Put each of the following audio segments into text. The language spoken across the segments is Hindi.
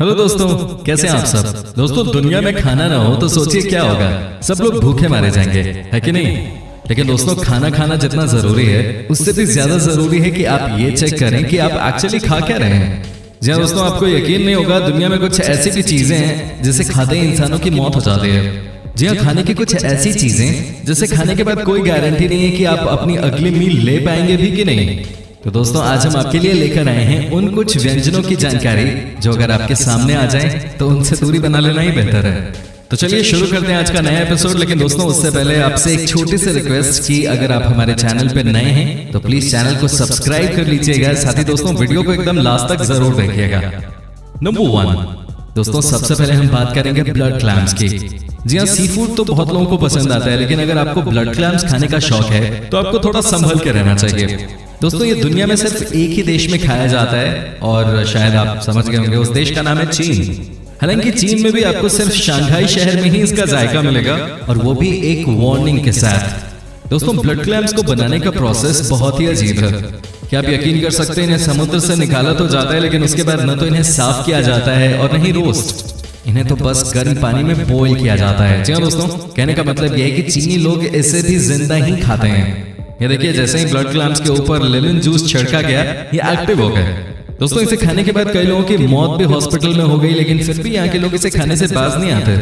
हेलो दोस्तों, कैसे हैं आप सब। दोस्तों, दुनिया में खाना ना हो तो सोचिए क्या होगा। सब लोग भूखे मारे जाएंगे, है कि नहीं। लेकिन दोस्तों, खाना खाना जितना जरूरी है उससे भी ज्यादा जरूरी है कि आप ये चेक करें कि आप एक्चुअली खा क्या रहे हैं। जी हाँ दोस्तों, आपको यकीन नहीं होगा, दुनिया में कुछ ऐसी भी चीजें हैं जिसे खाते ही इंसानों की मौत हो जाती है। जी हाँ, खाने की कुछ ऐसी चीजें जिसे खाने के बाद कोई गारंटी नहीं है कि आप अपनी अगली मील ले पाएंगे भी कि नहीं। तो दोस्तों, आज हम आपके लिए लेकर आए हैं उन कुछ व्यंजनों की जानकारी जो अगर आपके सामने आ जाए तो उनसे दूरी बना लेना ही बेहतर है। तो चलिए शुरू करते हैं आज का नया एपिसोड। लेकिन दोस्तों, उससे पहले आपसे एक छोटी सी रिक्वेस्ट कि अगर आप हमारे चैनल पे नए हैं तो प्लीज चैनल को सब्सक्राइब कर लीजिएगा। साथ ही दोस्तों, वीडियो को एकदम लास्ट तक जरूर देखिएगा। नंबर 1 दोस्तों, सबसे पहले हम बात करेंगे ब्लड क्लैम्स की। जी हाँ, सी फूड तो बहुत लोगों को पसंद आता है, लेकिन अगर आपको ब्लड क्लैम्स खाने का शौक है तो आपको थोड़ा संभल के रहना चाहिए। दोस्तों, ये दुनिया में सिर्फ एक ही देश में खाया जाता है और शायद आप समझ गए होंगे, उस देश का नाम है चीन। हालांकि चीन में भी आपको सिर्फ शंघाई शहर में ही इसका जायका मिलेगा, और वो भी एक वार्निंग के साथ। दोस्तों, ब्लड क्लैम्स को बनाने का प्रोसेस बहुत ही अजीब है। क्या आप यकीन कर सकते हैं, इन्हें समुद्र से निकाला तो जाता है, लेकिन उसके बाद न तो इन्हें साफ किया जाता है और न ही रोस्ट। इन्हें तो बस गर्म पानी में बॉईल किया जाता है। जी हाँ दोस्तों, कहने का मतलब यह है कि चीनी लोग इसे भी जिंदा ही खाते हैं। ये देखिए, जैसे ही ब्लड क्लैम्स के ऊपर लेमन जूस छिड़का गया, ये एक्टिव हो गए। दोस्तों, इसे खाने के बाद कई लोगों की मौत भी हॉस्पिटल में हो गई, लेकिन फिर भी यहाँ के लोग इसे खाने से बाज नहीं आते।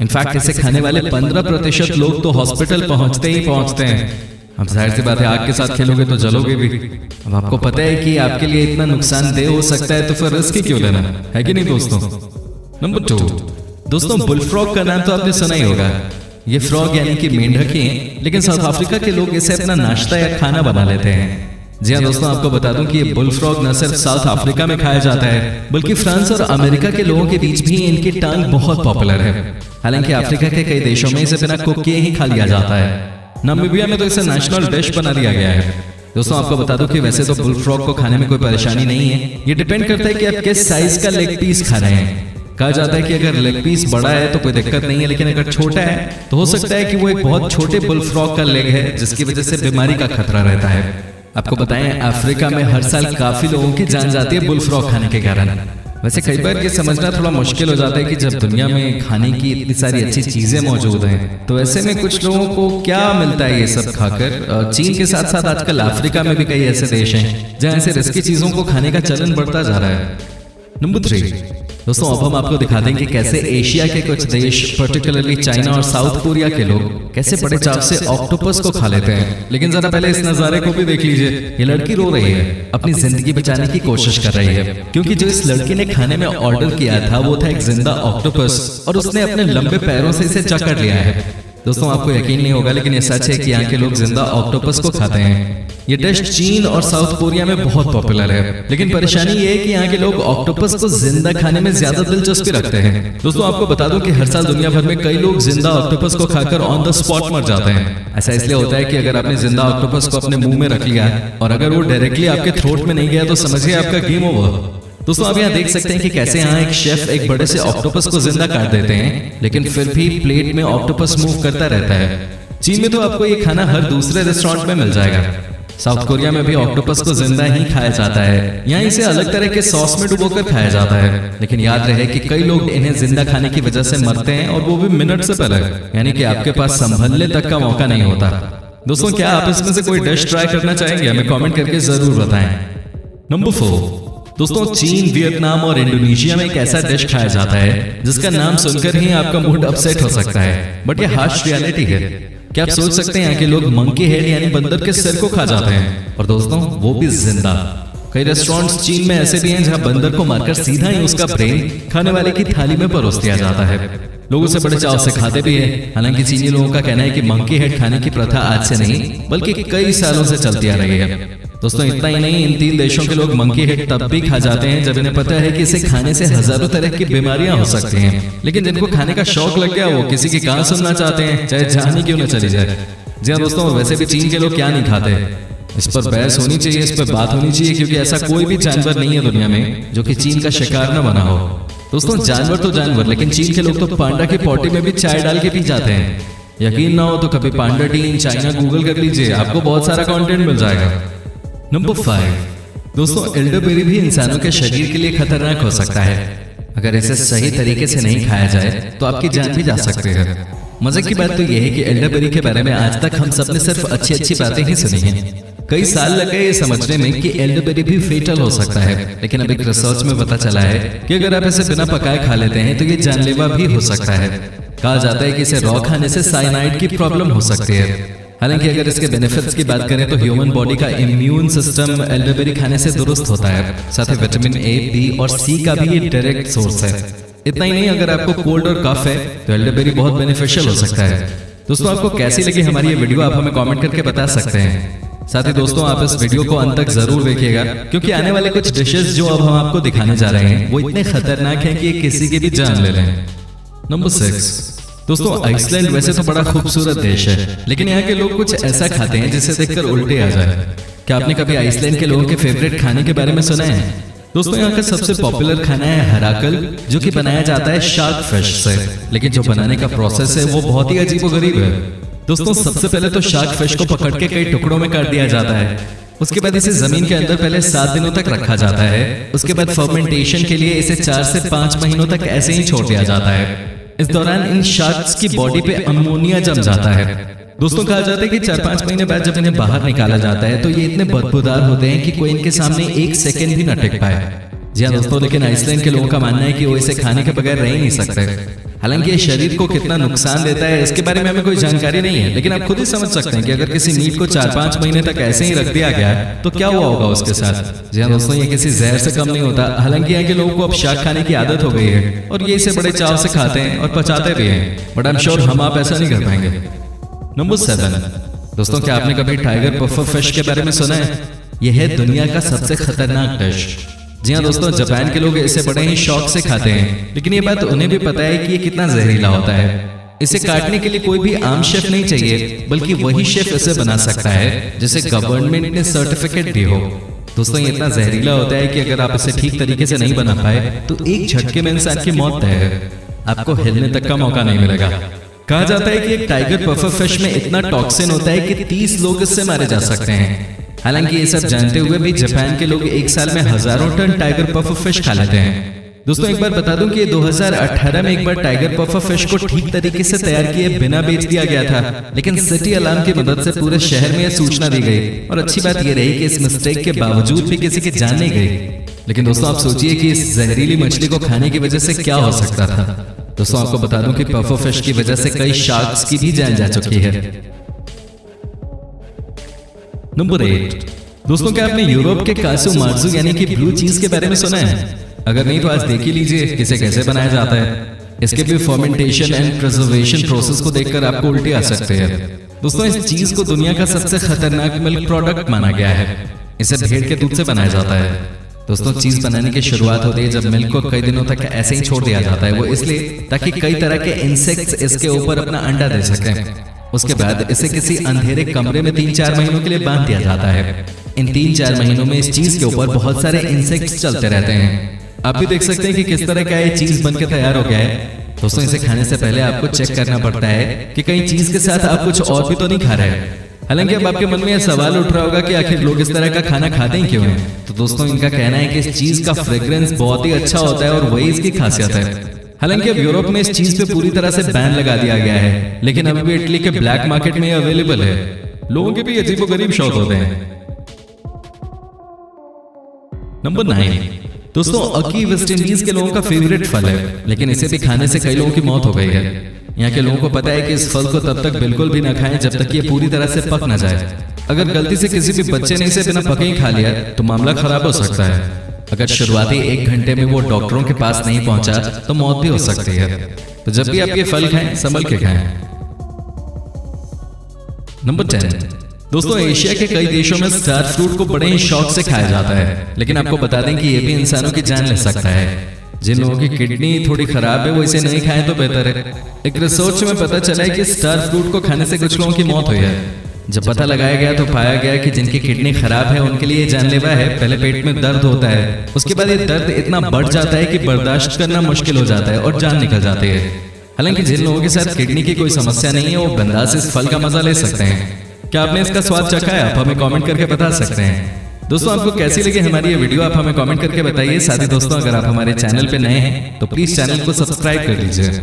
इनफैक्ट इसे खाने वाले 15% लोग तो हॉस्पिटल पहुंचते ही पहुंचते हैं। अब जाहिर सी बात है, आग के साथ खेलोगे तो जलोगे भी। अब आपको पता है कि आपके लिए इतना नुकसानदेह हो सकता है, तो फिर रिस्क ही क्यों लेना, है कि नहीं दोस्तों। नंबर 2 दोस्तों, बुलफ्रॉग का नाम तो आपने सुना ही होगा। ये फ्रॉग यानी कि मेंढक ही हैं, लेकिन साउथ अफ्रीका के लोग इसे अपना नाश्ता या खाना बना लेते हैं। जी हाँ दोस्तों, आपको बता दूं कि ये बुलफ्रॉग न सिर्फ साउथ अफ्रीका में खाया जाता है, बल्कि फ्रांस और अमेरिका के लोगों के बीच भी इनकी टांग बहुत पॉपुलर है। हालांकि अफ्रीका के कई देशों में इसे बिना कुक किए ही खा लिया जाता है। नामीबिया में तो इसे नेशनल डिश बना दिया गया है। दोस्तों, आपको बता दूं कि वैसे तो बुलफ्रॉग को खाने में कोई परेशानी नहीं है। ये डिपेंड करता है कि आप किस साइज का लेग पीस खा रहे हैं। कहा जाता है कि अगर लेग पीस बड़ा है तो कोई दिक्कत नहीं है, लेकिन अगर छोटा है तो हो सकता है कि वो एक बहुत छोटे बुलफ्रॉग का लेग है, जिसकी वजह से बीमारी का खतरा रहता है। आपको बताएं, अफ्रीका में हर साल काफी लोगों की जान जाती है बुलफ्रॉग खाने के कारण। वैसे कई बार ये समझना थोड़ा मुश्किल हो जाता है कि जब दुनिया में खाने की इतनी सारी अच्छी चीजें मौजूद हैं, तो ऐसे में कुछ लोगों को क्या मिलता है ये सब खाकर। चीन के साथ साथ आजकल अफ्रीका में भी कई ऐसे देश हैं जहाँ ऐसे रिस्की चीजों को खाने का चलन बढ़ता जा रहा है। नंबर 3 दोस्तों, अब हम आपको दिखा देंगे कैसे एशिया के कुछ देश, पर्टिकुलरली चाइना और साउथ कोरिया के लोग कैसे बड़े चाव से ऑक्टोपस को खा लेते हैं। लेकिन जरा पहले इस नजारे को भी देख लीजिए। ये लड़की रो रही है, अपनी जिंदगी बचाने की कोशिश कर रही है, क्योंकि जो इस लड़की ने खाने में ऑर्डर किया था वो था एक जिंदा ऑक्टोपस, और उसने अपने लंबे पैरों से इसे जकड़ लिया है। दोस्तों, आपको यकीन नहीं होगा, लेकिन ये सच है कि यहाँ के लोग जिंदा ऑक्टोपस को खाते हैं। ये डिश चीन और साउथ कोरिया में बहुत पॉपुलर है, लेकिन परेशानी ये है कि यहाँ के लोग ऑक्टोपस को जिंदा खाने में ज्यादा दिलचस्पी रखते हैं। दोस्तों, आपको बता दूं कि हर साल दुनिया भर में कई लोग जिंदा ऑक्टोपस को खाकर ऑन द स्पॉट मर जाते हैं। ऐसा इसलिए होता है कि अगर आपने जिंदा ऑक्टोपस को अपने मुंह में रख लिया और अगर वो डायरेक्टली आपके थ्रोट में नहीं गया तो समझिए आपका गेम ओवर। दोस्तों, आप यहाँ देख सकते हैं कि कैसे यहाँ एक शेफ एक बड़े से ऑक्टोपस को जिंदा काट देते हैं, लेकिन फिर भी प्लेट में ऑक्टोपस मूव करता रहता है। चीन में तो आपको ये खाना हर दूसरे रेस्टोरेंट में मिल जाएगा। साउथ कोरिया में भी ऑक्टोपस को जिंदा ही खाया जाता है। यहाँ इसे अलग तरह के सॉस में डुबोकर खाया जाता है, लेकिन याद रहे कि कई लोग इन्हें जिंदा खाने की वजह से मरते हैं, और वो भी मिनट से पहले, यानी कि आपके पास संभलने तक का मौका नहीं होता। दोस्तों, क्या आप इसमें से कोई डिश ट्राई करना चाहेंगे? हमें कमेंट करके जरूर बताएं। नंबर 4 दोस्तों, चीन, वियतनाम और इंडोनेशिया में एक ऐसा डिश खाया जाता है जिसका नाम सुनकर ही आपका मूड अपसेट हो सकता है, बट ये हार्श रियलिटी है। क्या आप सोच सकते हैं, यहाँ के लोग मंकी हेड यानी बंदर के सिर को खा जाते हैं, और दोस्तों वो भी जिंदा। कई रेस्टोरेंट्स चीन में ऐसे भी हैं जहाँ बंदर को मारकर सीधा ही उसका ब्रेन खाने वाले की थाली में परोस दिया जाता है। लोग उसे बड़े चाव से खाते भी है। हालांकि चीनी लोगों का कहना है कि मंकी हेड खाने की प्रथा आज से नहीं बल्कि कई सालों से चलती आ रही है। दोस्तों, इतना ही नहीं, इन 3 देशों के लोग मंकी हेड तब भी खा जाते हैं जब इन्हें पता है कि इसे खाने से हजारों तरह की बीमारियां हो सकती हैं, लेकिन जिनको खाने का शौक लग गया वो किसी की कहां सुनना चाहते हैं, चाहे जान ही क्यों न चली जाए। जी हाँ दोस्तों, वैसे भी चीन के लोग क्या नहीं खाते, इस पर बहस होनी चाहिए, इस पर बात होनी चाहिए, क्योंकि ऐसा कोई भी जानवर नहीं है दुनिया में जो कि चीन का शिकार न बना हो। दोस्तों, जानवर तो जानवर, लेकिन चीन के लोग तो पांडा की पोटी में भी चाय डाल के पी जाते हैं। यकीन ना हो तो कभी पांडा टी इन चाइना गूगल कर लीजिए, आपको बहुत सारा कंटेंट मिल जाएगा। नंबर 5 दोस्तों, एल्डरबेरी भी इंसानों के शरीर के लिए खतरनाक हो सकता है। अगर इसे सही तरीके से नहीं खाया जाए तो आपकी जान भी जा सकती है। मजे की बात तो यह है कि एल्डरबेरी के बारे में आज तक हम सबने सिर्फ अच्छी अच्छी बातें ही सुनी हैं। कई साल लगे ये समझने में कि एल्डरबेरी भी फेटल हो सकता है, लेकिन अब एक रिसर्च में पता चला है कि अगर आप इसे बिना पकाए खा लेते हैं तो ये जानलेवा भी हो सकता है। कहा जाता है कि इसे रॉ खाने से साइनाइड की प्रॉब्लम हो सकती है। हालांकि अगर इसके बेनिफिट्स की बात करें तो ह्यूमन बॉडी का इम्यून सिस्टम एल्डरबेरी खाने से दुरुस्त होता है। साथ ही विटामिन ए, बी और सी का भी ये डायरेक्ट सोर्स है। इतना ही नहीं, अगर आपको कोल्ड और कफ है तो एल्डरबेरी बहुत बेनिफिशियल हो सकता है। दोस्तों, आपको कैसी लगी हमारी ये वीडियो आप हमें कमेंट करके बता सकते हैं। साथ ही दोस्तों, आप इस वीडियो को अंत तक जरूर देखिएगा, क्योंकि आने वाले कुछ डिशेस जो अब हम आपको दिखाने जा रहे हैं वो इतने खतरनाक हैं कि किसी की भी जान ले लें। नंबर 6 दोस्तों, आइसलैंड वैसे तो बड़ा खूबसूरत देश है, लेकिन यहाँ के लोग कुछ ऐसा खाते हैं जिसे देखकर उल्टे आ जाए। क्या आपने कभी आइसलैंड के लोगों के फेवरेट खाने के बारे में सुना है? दोस्तों, यहाँ का सबसे पॉपुलर खाना है हराकल, जो कि बनाया जाता है शार्क फिश से, लेकिन जो बनाने का प्रोसेस है वो बहुत ही अजीबोगरीब है। दोस्तों, सबसे पहले तो शार्क फिश को पकड़ के कई टुकड़ों में काट दिया जाता है। उसके बाद इसे जमीन के अंदर पहले 7 दिनों तक रखा जाता है। उसके बाद फर्मेंटेशन के लिए इसे 4 से 5 महीनों तक ऐसे ही छोड़ दिया जाता है। इस दौरान इन शार्क्स की बॉडी पे अमोनिया जम जाता है। दोस्तों, कहा जाता है कि 4-5 महीने बाद जब इन्हें बाहर निकाला जाता है तो ये इतने बदबूदार होते हैं कि कोई इनके सामने 1 सेकंड भी न टिक पाए। जी हाँ दोस्तों, लेकिन आइसलैंड के लोगों का मानना है कि वो इसे खाने के बगैर रह ही नहीं सकते। हालांकि ये शरीर को कितना नुकसान देता है इसके बारे में हमें कोई जानकारी नहीं है, लेकिन आप खुद ही समझ सकते हैं कि अगर किसी मीट को 4-5 महीने तक ऐसे ही रख दिया गया तो क्या हुआ होगा उसके साथ। जी हाँ दोस्तों, ये किसी जहर से कम नहीं होता। हालांकि यहाँ के लोगों को अब शार्क खाने की आदत हो गई है और ये इसे बड़े चाव से खाते हैं और पचाते भी हैं, बट आई एम श्योर हम आप ऐसा नहीं कर पाएंगे। नंबर 7 दोस्तों, क्या आपने कभी टाइगर पफर फिश के बारे में सुना है? यह है दुनिया का सबसे खतरनाक डिश। जी हाँ दोस्तों, जापान के लोग इसे बड़े ही शौक से खाते हैं, लेकिन ये बात उन्हें भी पता है कि ये कितना जहरीला होता है। इसे काटने के लिए कोई भी आम शेफ नहीं चाहिए, बल्कि वही शेफ इसे बना सकता है जिसे गवर्नमेंट ने सर्टिफिकेट दी हो। दोस्तों, ये इतना जहरीला होता है कि अगर आप इसे ठीक तरीके से नहीं बना पाए तो एक झटके में इंसान की मौत तय है। आपको हिलने तक का मौका नहीं मिलेगा। कहा जाता है कि एक टाइगर पफर फिश में इतना टॉक्सिन होता है कि 30 लोग इससे मारे जा सकते हैं। हालांकि ये सब जानते हुए भी जापान के लोग एक साल में हजारों टन टाइगर पफर फिश खा लेते हैं। दोस्तों, एक बार बता दूं कि 2018 में एक बार टाइगर पफर फिश को ठीक तरीके से तैयार किए बिना बेच दिया गया था, लेकिन सिटी अलार्म की मदद से पूरे शहर में यह सूचना दी गई। और अच्छी बात यह रही कि इस मिस्टेक के बावजूद भी किसी की जान नहीं गई। लेकिन दोस्तों, आप सोचिए कि इस जहरीली मछली को खाने की वजह से क्या हो सकता था। दोस्तों, आपको बता दूं कि पफर फिश की वजह से कई शार्क्स की भी जान जा चुकी है। नंबर 8 दोस्तों, क्या आपने यूरोप के कासू मार्जू यानी कि ब्लू चीज के बारे में सुना है? अगर नहीं तो आज देख ही लीजिए इसे कैसे बनाया जाता है। इसके भी फर्मेंटेशन एंड प्रिजर्वेशन प्रोसेस को देखकर आपको उल्टी आ सकते हैं। दोस्तों, इस चीज को दुनिया का सबसे खतरनाक मिल्क प्रोडक्ट माना गया है। इसे भेड़ के दूध से बनाया जाता है। दोस्तों, चीज बनाने की शुरुआत होती है जब मिल्क को कई दिनों तक ऐसे ही छोड़ दिया जाता है। वो इसलिए ताकि कई तरह के इंसेक्ट्स इसके ऊपर अपना अंडा दे सकें। उसके बाद इसे किसी अंधेरे कमरे में 3-4 महीनों के लिए बांध दिया जाता है। इन 3-4 महीनों में इस चीज के ऊपर बहुत सारे इंसेक्ट्स चलते रहते हैं। आप भी देख सकते हैं कि किस तरह का ये चीज बनके तैयार हो गया है। दोस्तों, इसे खाने से पहले आपको चेक करना पड़ता है कि कहीं चीज के साथ आप कुछ और भी तो नहीं खा रहे। हालांकि अब आपके मन में यह सवाल उठ रहा होगा कि आखिर लोग इस तरह का खाना खाते ही क्यों हैं? तो दोस्तों, इनका कहना है कि इस चीज का फ्रेग्रेंस बहुत ही अच्छा होता है और वही इसकी खासियत है। हालांकि अब यूरोप में इस चीज पे पूरी तरह से बैन लगा दिया गया है, लेकिन अभी भी इटली के ब्लैक मार्केट में अवेलेबल है। लोगों के भी अजीबोगरीब शौक होते हैं। नंबर 9 दोस्तों, अकी वेस्ट इंडीज के लोगों का फेवरेट फल है, लेकिन इसे भी खाने से कई लोगों की मौत हो गई है। यहाँ के लोगों को पता है कि इस फल को तब तक बिल्कुल भी न खाएं जब तक ये पूरी तरह से पक न जाए। अगर गलती से किसी भी बच्चे ने इसे बिना पके ही खा लिया तो मामला खराब हो सकता है। अगर शुरुआती 1 घंटे में वो डॉक्टरों के पास नहीं पहुंचा तो मौत भी हो सकती है। तो जब भी आप ये फल खाएं, संभल के खाएं। नंबर 10 दोस्तों, एशिया के कई देशों में स्टार फ्रूट को बड़े ही शौक से खाया जाता है, लेकिन आपको बता दें कि ये भी इंसानों की जान ले सकता है। जिन लोगों की किडनी थोड़ी खराब है वो इसे नहीं खाएं तो बेहतर है। एक रिसर्च में पता चला है कि स्टार फ्रूट को खाने से कुछ लोगों की मौत हुई है। जब पता लगाया गया तो पाया गया कि जिनकी किडनी खराब है उनके लिए जानलेवा है। पहले पेट में दर्द होता है, उसके बाद ये दर्द इतना बढ़ जाता है कि बर्दाश्त करना मुश्किल हो जाता है और जान निकल जाती है। हालांकि जिन लोगों के साथ किडनी की कोई समस्या नहीं है वो बिंदास इस फल का मजा ले सकते हैं। क्या आपने इसका स्वाद चखा है? आप हमें कमेंट करके बता सकते हैं। दोस्तों आपको कैसी लगी हमारी ये वीडियो, आप हमें कमेंट करके बताइए। साथ ही दोस्तों अगर आप हमारे चैनल पे नए हैं तो प्लीज चैनल को सब्सक्राइब कर लीजिए।